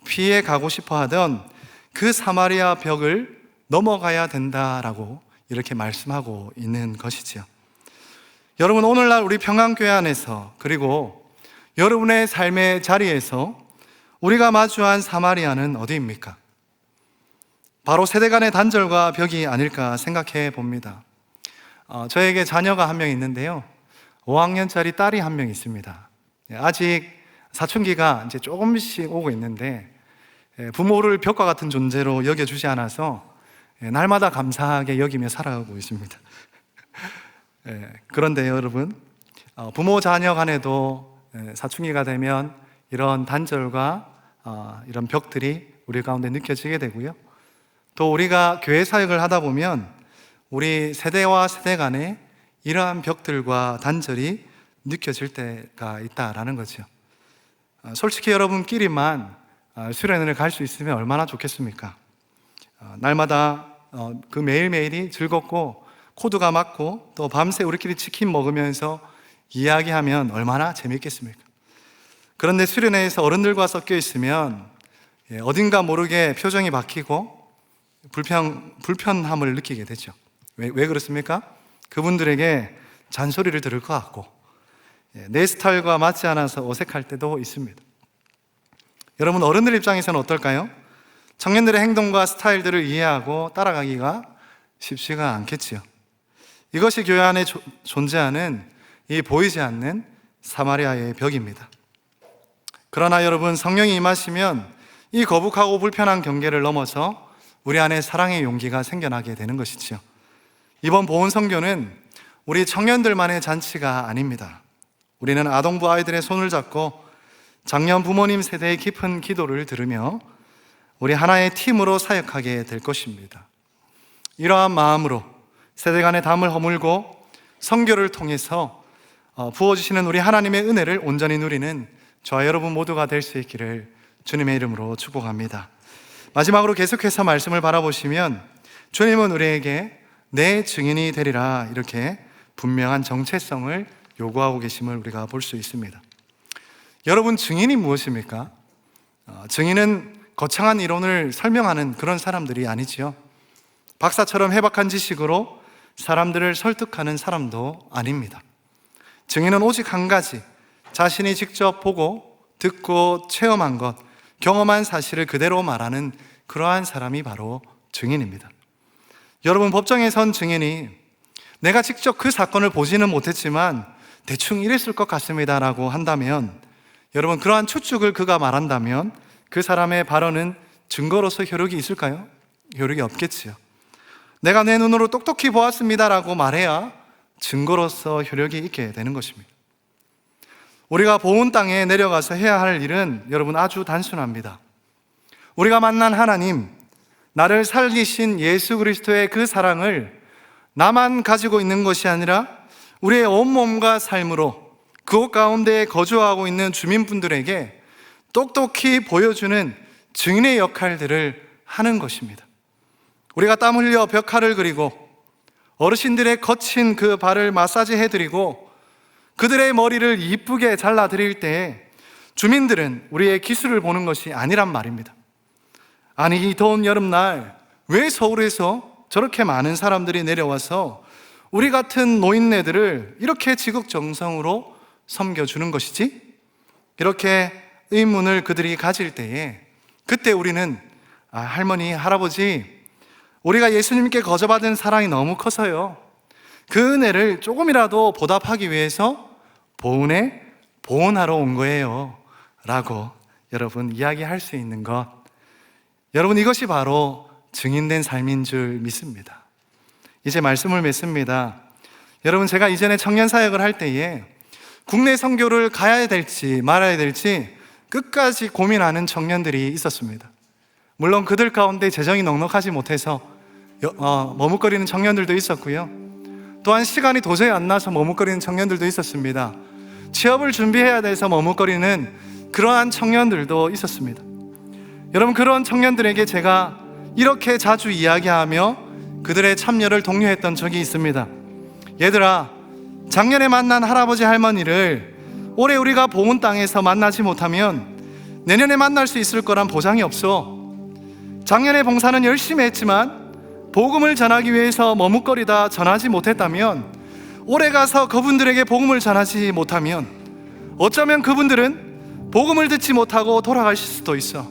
피해 가고 싶어 하던 그 사마리아 벽을 넘어가야 된다라고 이렇게 말씀하고 있는 것이지요. 여러분, 오늘날 우리 평안교회 안에서, 그리고 여러분의 삶의 자리에서 우리가 마주한 사마리아는 어디입니까? 바로 세대 간의 단절과 벽이 아닐까 생각해 봅니다. 저에게 자녀가 한 명 있는데요, 5학년짜리 딸이 한 명 있습니다. 아직 사춘기가 이제 조금씩 오고 있는데 부모를 벽과 같은 존재로 여겨주지 않아서 날마다 감사하게 여기며 살아가고 있습니다. 그런데 여러분, 부모 자녀 간에도 사춘기가 되면 이런 단절과 이런 벽들이 우리 가운데 느껴지게 되고요, 또 우리가 교회 사역을 하다 보면 우리 세대와 세대 간에 이러한 벽들과 단절이 느껴질 때가 있다라는 거죠. 솔직히 여러분끼리만 수련회를 갈 수 있으면 얼마나 좋겠습니까? 날마다 그 매일매일이 즐겁고 코드가 맞고 또 밤새 우리끼리 치킨 먹으면서 이야기하면 얼마나 재밌겠습니까? 그런데 수련회에서 어른들과 섞여 있으면 어딘가 모르게 표정이 바뀌고 불편함을 느끼게 되죠. 왜 그렇습니까? 그분들에게 잔소리를 들을 것 같고 내 스타일과 맞지 않아서 어색할 때도 있습니다. 여러분, 어른들 입장에서는 어떨까요? 청년들의 행동과 스타일들을 이해하고 따라가기가 쉽지가 않겠지요. 이것이 교회 안에 존재하는 이 보이지 않는 사마리아의 벽입니다. 그러나 여러분, 성령이 임하시면 이 거북하고 불편한 경계를 넘어서 우리 안에 사랑의 용기가 생겨나게 되는 것이지요. 이번 보온 선교는 우리 청년들만의 잔치가 아닙니다. 우리는 아동부 아이들의 손을 잡고 작년 부모님 세대의 깊은 기도를 들으며 우리 하나의 팀으로 사역하게 될 것입니다. 이러한 마음으로 세대 간의 담을 허물고 선교를 통해서 부어주시는 우리 하나님의 은혜를 온전히 누리는 저와 여러분 모두가 될 수 있기를 주님의 이름으로 축복합니다. 마지막으로 계속해서 말씀을 바라보시면 주님은 우리에게 내 증인이 되리라, 이렇게 분명한 정체성을 요구하고 계심을 우리가 볼 수 있습니다. 여러분, 증인이 무엇입니까? 증인은 거창한 이론을 설명하는 그런 사람들이 아니지요. 박사처럼 해박한 지식으로 사람들을 설득하는 사람도 아닙니다. 증인은 오직 한 가지, 자신이 직접 보고 듣고 체험한 것, 경험한 사실을 그대로 말하는 그러한 사람이 바로 증인입니다. 여러분, 법정에 선 증인이 내가 직접 그 사건을 보지는 못했지만 대충 이랬을 것 같습니다 라고 한다면 여러분, 그러한 추측을 그가 말한다면 그 사람의 발언은 증거로서 효력이 있을까요? 효력이 없겠지요. 내가 내 눈으로 똑똑히 보았습니다라고 말해야 증거로서 효력이 있게 되는 것입니다. 우리가 보온 땅에 내려가서 해야 할 일은 여러분 아주 단순합니다. 우리가 만난 하나님, 나를 살리신 예수 그리스도의 그 사랑을 나만 가지고 있는 것이 아니라 우리의 온몸과 삶으로 그곳 가운데 거주하고 있는 주민분들에게 똑똑히 보여주는 증인의 역할들을 하는 것입니다. 우리가 땀 흘려 벽화를 그리고 어르신들의 거친 그 발을 마사지 해드리고 그들의 머리를 이쁘게 잘라드릴 때 주민들은 우리의 기술을 보는 것이 아니란 말입니다. 아니, 이 더운 여름날 왜 서울에서 저렇게 많은 사람들이 내려와서 우리 같은 노인네들을 이렇게 지극정성으로 섬겨주는 것이지? 이렇게 의문을 그들이 가질 때에 그때 우리는 할머니, 할아버지, 우리가 예수님께 거저받은 사랑이 너무 커서요, 그 은혜를 조금이라도 보답하기 위해서 보은에 보온하러 온 거예요 라고 여러분 이야기할 수 있는 것, 여러분 이것이 바로 증인된 삶인 줄 믿습니다. 이제 말씀을 맺습니다. 여러분, 제가 이전에 청년 사역을 할 때에 국내 선교를 가야 될지 말아야 될지 끝까지 고민하는 청년들이 있었습니다. 물론 그들 가운데 재정이 넉넉하지 못해서 머뭇거리는 청년들도 있었고요, 또한 시간이 도저히 안 나서 머뭇거리는 청년들도 있었습니다. 취업을 준비해야 돼서 머뭇거리는 그러한 청년들도 있었습니다. 여러분, 그런 청년들에게 제가 이렇게 자주 이야기하며 그들의 참여를 독려했던 적이 있습니다. 얘들아, 작년에 만난 할아버지 할머니를 올해 우리가 보온 땅에서 만나지 못하면 내년에 만날 수 있을 거란 보장이 없어. 작년에 봉사는 열심히 했지만 복음을 전하기 위해서 머뭇거리다 전하지 못했다면, 올해 가서 그분들에게 복음을 전하지 못하면 어쩌면 그분들은 복음을 듣지 못하고 돌아가실 수도 있어.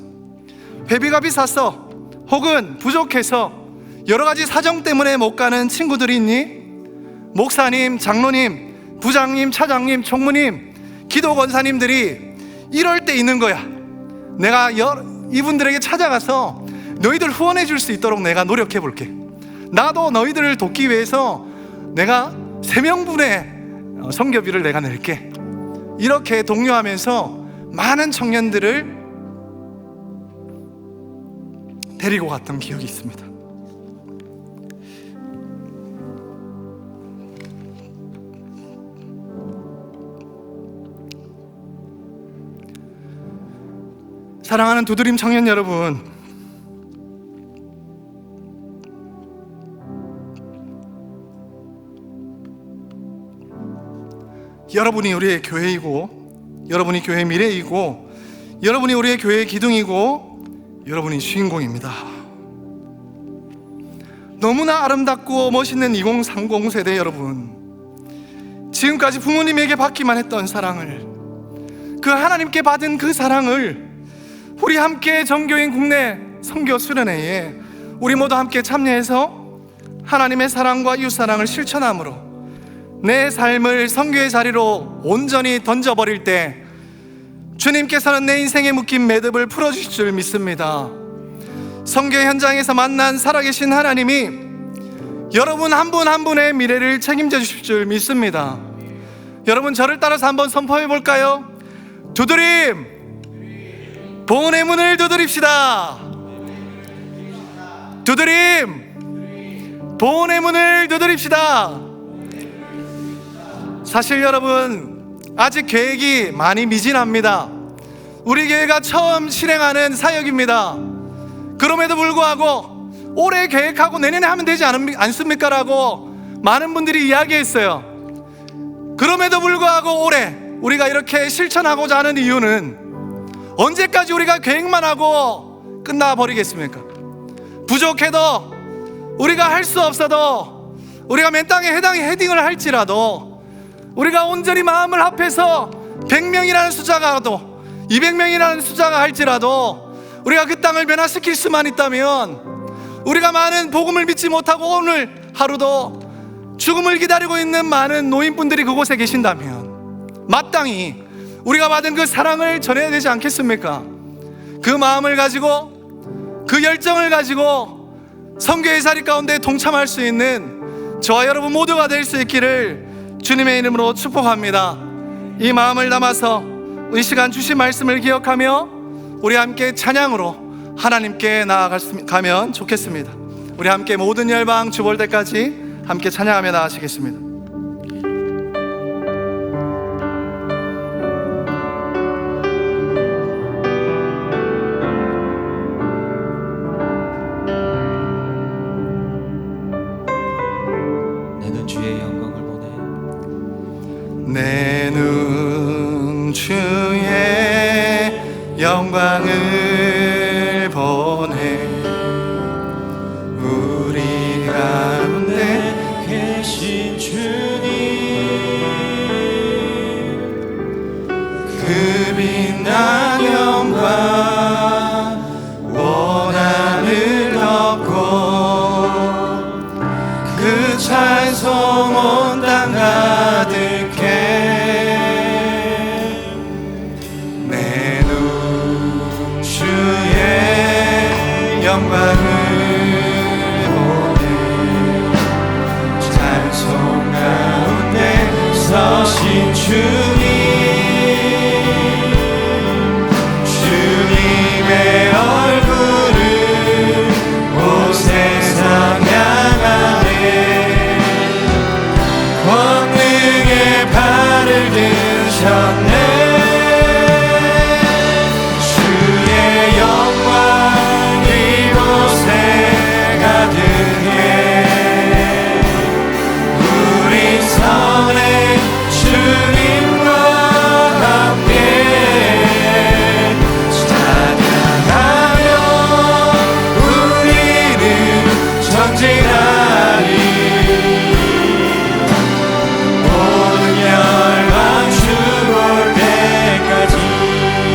회비가 비쌌어, 혹은 부족해서 여러 가지 사정 때문에 못 가는 친구들이 있니? 목사님, 장로님, 부장님, 차장님, 총무님, 기도 권사님들이 이럴 때 있는 거야. 내가 이분들에게 찾아가서 너희들 후원해 줄 수 있도록 내가 노력해 볼게. 나도 너희들을 돕기 위해서 내가 3명분의 선교비를 내가 낼게. 이렇게 독려하면서 많은 청년들을 데리고 갔던 기억이 있습니다. 사랑하는 두드림 청년 여러분, 여러분이 우리의 교회이고, 여러분이 교회의 미래이고, 여러분이 우리의 교회의 기둥이고, 여러분이 주인공입니다. 너무나 아름답고 멋있는 2030 세대 여러분, 지금까지 부모님에게 받기만 했던 사랑을, 그 하나님께 받은 그 사랑을 우리 함께 정교인 국내 선교 수련회에 우리 모두 함께 참여해서 하나님의 사랑과 이웃사랑을 실천함으로 내 삶을 선교의 자리로 온전히 던져버릴 때 주님께서는 내 인생에 묶인 매듭을 풀어주실 줄 믿습니다. 선교 현장에서 만난 살아계신 하나님이 여러분 한 분 한 분의 미래를 책임져 주실 줄 믿습니다. 여러분, 저를 따라서 한번 선포해 볼까요? 두드림! 보온의 문을 두드립시다. 두드림! 보온의 문을 두드립시다. 사실 여러분, 아직 계획이 많이 미진합니다. 우리 교회가 처음 실행하는 사역입니다. 그럼에도 불구하고 올해 계획하고 내년에 하면 되지 않습니까? 라고 많은 분들이 이야기했어요. 그럼에도 불구하고 올해 우리가 이렇게 실천하고자 하는 이유는, 언제까지 우리가 계획만 하고 끝나버리겠습니까? 부족해도, 우리가 할 수 없어도, 우리가 맨 땅에 헤딩을 할지라도 우리가 온전히 마음을 합해서 100명이라는 숫자가 가도 200명이라는 숫자가 할지라도 우리가 그 땅을 변화시킬 수만 있다면, 우리가 많은 복음을 믿지 못하고 오늘 하루도 죽음을 기다리고 있는 많은 노인분들이 그곳에 계신다면 마땅히 우리가 받은 그 사랑을 전해야 되지 않겠습니까? 그 마음을 가지고, 그 열정을 가지고 선교의 자리 가운데 동참할 수 있는 저와 여러분 모두가 될 수 있기를 주님의 이름으로 축복합니다. 이 마음을 담아서 이 시간 주신 말씀을 기억하며 우리 함께 찬양으로 하나님께 나아가면 좋겠습니다. 우리 함께 모든 열방 주볼 때까지 함께 찬양하며 나아가시겠습니다. 내 눈 주의 영광을 보내. 내 눈 주의 영광을 보내. 우리 가운데 계신 주님, 그 빛난 영광 원하늘 덮고, 그 찬송 온 땅 가득해. 내 눈 주의 영광을 보내. 찬송 가운데 서신 주님, 주님의 얼굴을 온 세상 향하네. 권능의 발을 드셨네. 주의 영광 이곳에 가득해. 우리 선에 주님과 함께 찬양하며 우리는 전진하리. 모든 열방 주볼 때까지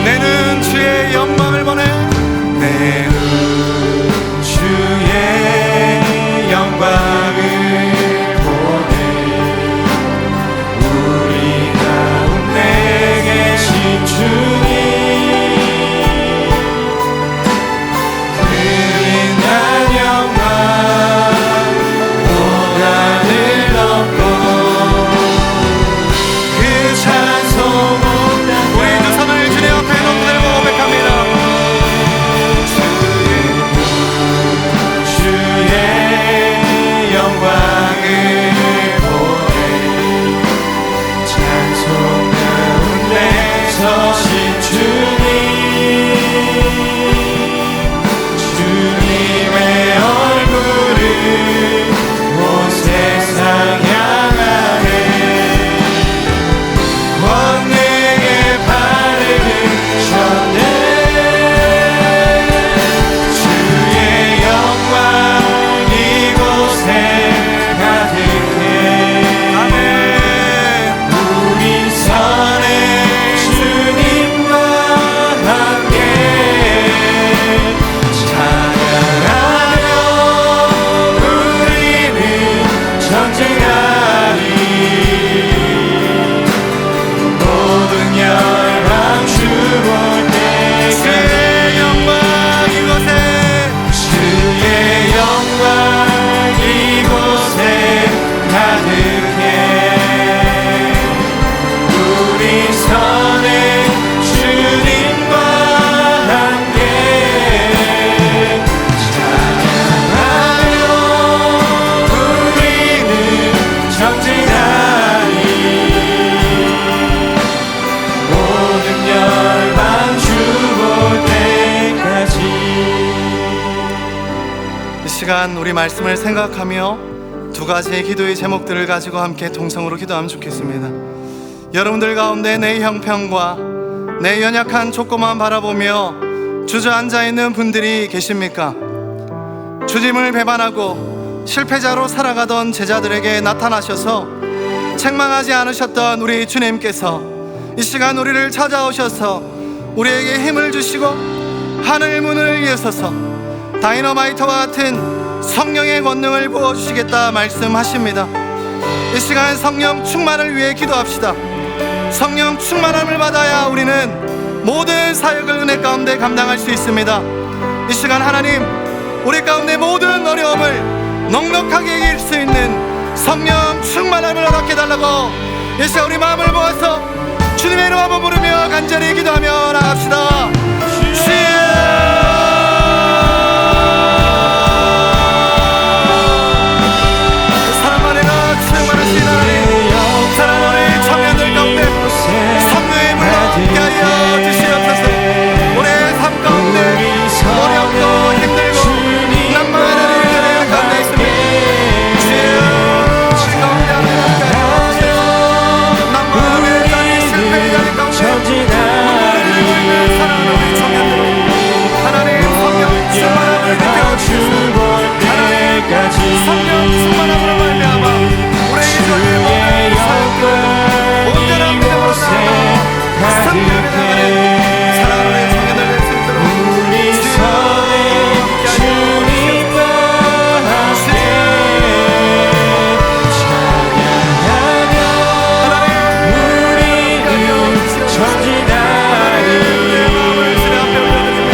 내 눈 주의 영광을 보내. 내 눈 주의 영광을 보내. 우리 가운데 계신 주님, 그 빛난 영광 오가늘 덮고, 그 찬송 우리 두 손을 주님 앞에 높이 들고 고백합니다. 주의 영광을 보내. 찬송 가운데 서신 주님, 주님의 얼굴을 온 세상 향하네. 권능의 발을 드셨네. 주의 영광 이곳에 가득해. 아멘. 우리 선에 주님과 함께 찬양하며 우리는 전쟁하리. 모든 열방 주볼 때까지 주의 영광 이곳에, 주의 영광 이곳에 가득해. 우리 선에 주님과 함께 찬양하며 우리는 전진하리. 모든 열방 주볼 때까지. 이 시간 우리 말씀을 생각하며 두 가지의 기도의 제목들을 가지고 함께 동성으로 기도하면 좋겠습니다. 여러분들 가운데 내 형편과 내 연약한 조건만 바라보며 주저앉아 있는 분들이 계십니까? 주님을 배반하고 실패자로 살아가던 제자들에게 나타나셔서 책망하지 않으셨던 우리 주님께서 이 시간 우리를 찾아오셔서 우리에게 힘을 주시고 하늘 문을 여셔서 다이너마이트와 같은 성령의 권능을 부어주시겠다 말씀하십니다. 이 시간 성령 충만을 위해 기도합시다. 성령 충만함을 받아야 우리는 모든 사역을 은혜 가운데 감당할 수 있습니다. 이 시간 하나님, 우리 가운데 모든 어려움을 넉넉하게 이길 수 있는 성령 충만함을 허락해 달라고 이 시간 우리 마음을 모아서 주님의 이름 한번 부르며 간절히 기도하며 나갑시다. 사랑 안에가 충만하신 하나님, 사랑하는 청년들 가운데 성령의 물로 함께하여 주시옵소서. 우리의 삶 가운데 어렵고 힘들고 난망하는 일들의 가운데 있습니다. 주여 가운데 함께하여 주시옵소서. 난망하는 자리 실패의 자리 가운데 사랑하는 우리 청년들 하나님 성령 충만함을 느껴주시옵소서. 하나님 성령 충만함으로 말미암아 우리의 저희의 모든 사역들 온전한 믿음으로 나아가 성령에 나가는 사랑하는 청년들 될 수 있도록 우리 손에 주님과 함께 찬양하며 우리는 전진하리. 내 마음을 주님 앞에 올려드립니다.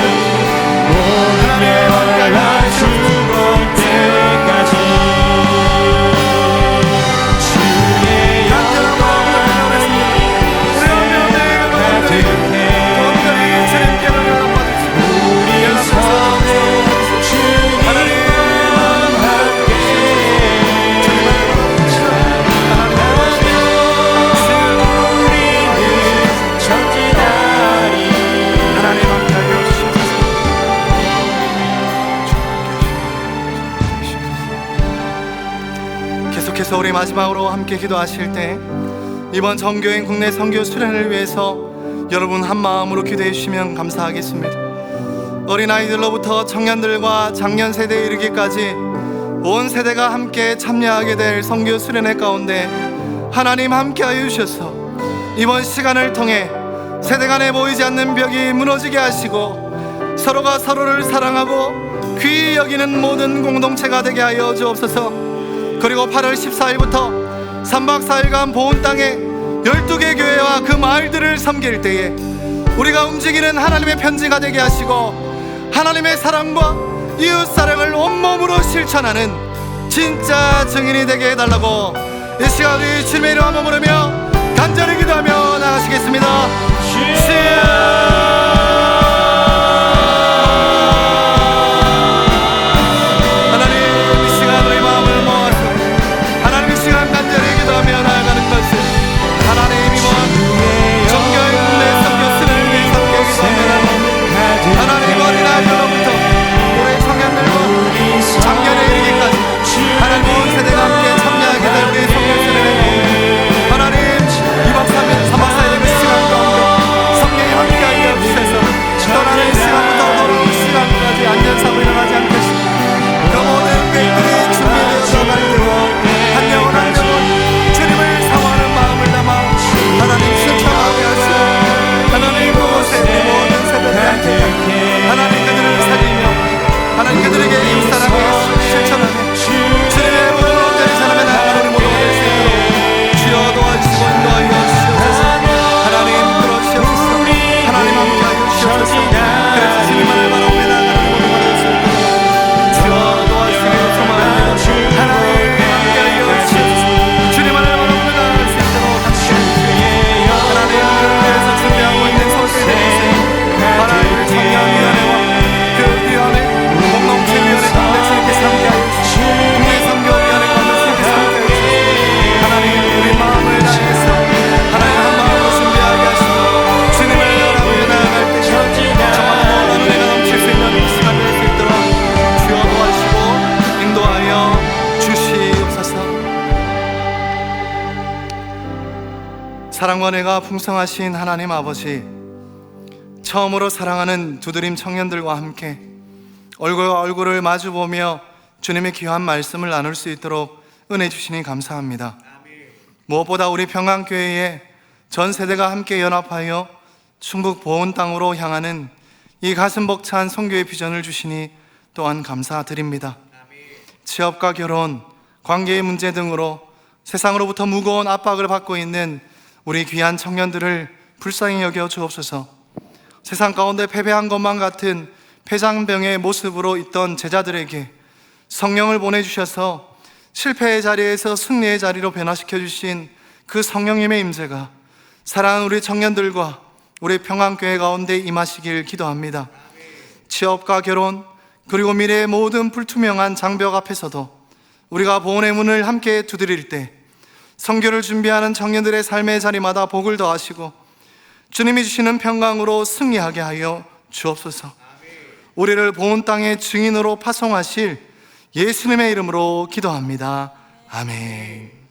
하나님 함께 죽을 때까지 주의 간절한 마음을 올려드립니다. 우리 하나님의 가운데 온전히 주님께로 연락받으시고 우리 손에 주님과 함께 찬양하며 우리는 전진하리. 하나님 함께하여 주시옵소서. 계속해서 우리 마지막으로 함께 기도하실 때 이번 정교인 국내 선교 수련을 위해서 여러분 한 마음으로 기도해 주시면 감사하겠습니다. 어린아이들로부터 청년들과 장년 세대에 이르기까지 온 세대가 함께 참여하게 될 선교 수련회 가운데 하나님 함께하여 주셔서 이번 시간을 통해 세대 간에 보이지 않는 벽이 무너지게 하시고 서로가 서로를 사랑하고 귀히 여기는 모든 공동체가 되게 하여 주옵소서. 그리고 8월 14일부터 3박 4일간 보온 땅에 12개 교회와 그 마을들을 섬길 때에 우리가 움직이는 하나님의 편지가 되게 하시고 하나님의 사랑과 이웃사랑을 온몸으로 실천하는 진짜 증인이 되게 해달라고 이 시간 우리 주님의 이름 한번 부르며 간절히 기도하며 나가시겠습니다. 하나님 이 시간 우리 마음을 모아서 하나님 이 시간 간절히 기도하며 나아가는 것은 하나님 이번 정교의 국내 선교수를 위해 함께 기도하며 하나님 어린아이들로부터 우리 청년들과 작년에 이르기까지 하나님 온 세대가 함께 참여하게 될 우리 선교수를 하나님 2박 3일 3박 4일의 그 시간 가운데 성령이 함께하여 주셔서 떠나는 시간부터 어려운 시간까지 안전사고 일어나지 않겠습니다. 그 모든 것들이 준비되어서 갈 때 한 영혼 한 영혼 주님을 사모하는 마음을 담아 하나님 실천하게 하시고 하나님 그곳에 모든 세대들 함께 하나님 그들을 살리며 하나님 그들에게 이웃사랑을 실천하며 주님의 모든 온전히 사람의 나라가 우리 모두가 될 수 있도록 주여 도와주시고 인도하여 주시옵소서. 하나님 그러시옵소서. 하나님 함께하여 주시옵소서. 그래서 주님만을 바라보며 나아가는 우리 모두가 될 수 있도록 주여 도와주시길 소망합니다. 하나님 함께하여 주시옵소서. 주님만을 바라보며 나아갈 수 있도록 함께하여 하나님 그래서 준비하고 있는 소식에 하나님 청년위원회와 그 위원회 공동체위원회 가운데 주님께서 함께하여 주시고 국내 선교위원회 가운데 주님께서 함께하여 주시고 하나님 우리 마음을 다해서 하나님 한 마음으로 준비하게 하시고 주님을 바라보며 나아갈 때 정말 모든 은혜가 넘칠 수 있는 이 시간 될 수 있도록 주여 도와주시고 인도하여 주시옵소서. 사랑과 은혜가 풍성하신 하나님 아버지, 처음으로 사랑하는 두드림 청년들과 함께 얼굴과 얼굴을 마주보며 주님의 귀한 말씀을 나눌 수 있도록 은혜 주시니 감사합니다. 무엇보다 우리 평안교회에 전 세대가 함께 연합하여 충북 보온 땅으로 향하는 이 가슴 벅찬 선교의 비전을 주시니 또한 감사드립니다. 취업과 결혼, 관계의 문제 등으로 세상으로부터 무거운 압박을 받고 있는 우리 귀한 청년들을 불쌍히 여겨 주옵소서. 세상 가운데 패배한 것만 같은 패장병의 모습으로 있던 제자들에게 성령을 보내주셔서 실패의 자리에서 승리의 자리로 변화시켜 주신 그 성령님의 임재가 사랑하는 우리 청년들과 우리 평안교회 가운데 임하시길 기도합니다. 취업과 결혼 그리고 미래의 모든 불투명한 장벽 앞에서도 우리가 보온의 문을 함께 두드릴 때 선교를 준비하는 청년들의 삶의 자리마다 복을 더하시고 주님이 주시는 평강으로 승리하게 하여 주옵소서. 우리를 보온 땅의 증인으로 파송하실 예수님의 이름으로 기도합니다. 아멘.